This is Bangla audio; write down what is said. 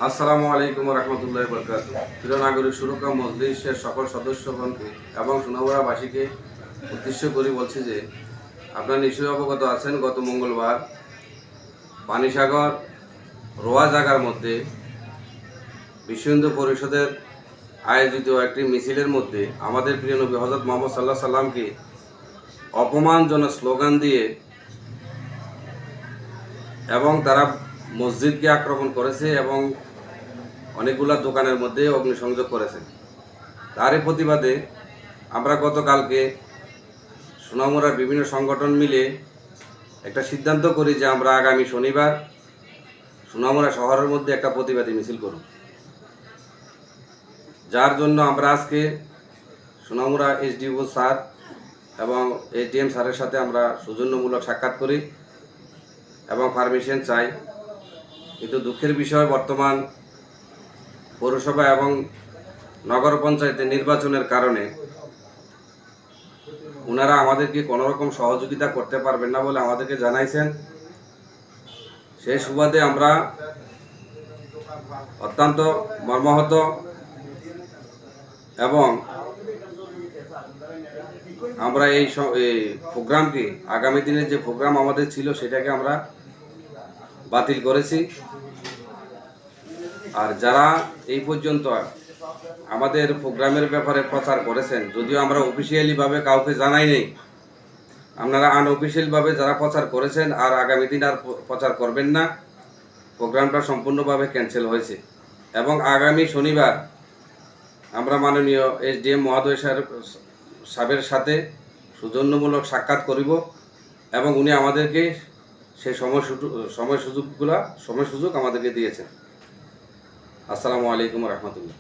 আসসালামু আলাইকুম রহমতুল্লাহ বরকাত। প্রিয় নাগরিক সুরক্ষা মজলিসের সকল সদস্যগণকে এবং সোনামুড়াবাসীকে উদ্দেশ্য করে বলছি যে আপনারা নিশ্চয়ই অবগত আছেন, গত মঙ্গলবার পানিসাগর রোয়া জায়গার মধ্যে বিশ্ব হিন্দু পরিষদের আয়োজিত একটি মিছিলের মধ্যে আমাদের প্রিয় নবী হযরত মুহাম্মদ সাল্লাল্লাহু আলাইহি সাল্লামকে অপমানজনক স্লোগান দিয়ে এবং তারা মসজিদকে আক্রমণ করেছে এবং অনেকগুলো দোকানের মধ্যে অগ্নিসংযোগ করেছে। তারই প্রতিবাদে আমরা গতকালকে সোনামুড়ার বিভিন্ন সংগঠন মিলে একটা সিদ্ধান্ত করি যে আমরা আগামী শনিবার সোনামুড়া শহরের মধ্যে একটা প্রতিবাদী মিছিল করব, যার জন্য আমরা আজকে সোনামুড়া এসডিও স্যার এবং এসডিএম স্যারের সাথে আমরা সৌজন্যমূলক সাক্ষাৎ করি এবং পারমিশন চাই। কিন্তু দুঃখের বিষয়, বর্তমান পৌরসভা এবং নগর পঞ্চায়েতের নির্বাচনের কারণে ওনারা আমাদেরকে কোনো রকম সহযোগিতা করতে পারবেন না বলে আমাদেরকে জানাইছেন। সেই সুবাদে আমরা অত্যন্ত মর্মাহত এবং আমরা এই প্রোগ্রামকে, আগামী দিনের যে প্রোগ্রাম আমাদের ছিল সেটাকে আমরা বাতিল করেছি। আর যারা এই পর্যন্ত আমাদের প্রোগ্রামের ব্যাপারে প্রচার করেছেন, যদিও আমরা অফিসিয়ালিভাবে কাউকে জানাই নেই, আপনারা আনঅফিসিয়ালভাবে যারা প্রচার করেছেন আর আগামী দিন আর প্রচার করবেন না, প্রোগ্রামটা সম্পূর্ণভাবে ক্যান্সেল হয়েছে। এবং আগামী শনিবার আমরা মাননীয় এসডিএম মহোদয় সাহেবের সাথে সৌজন্যমূলক সাক্ষাৎ করিব এবং উনি আমাদেরকে সেই সময় সুযোগ আমাদেরকে দিয়েছেন। আসসালামু আলাইকুম রহমতুল্লাহ।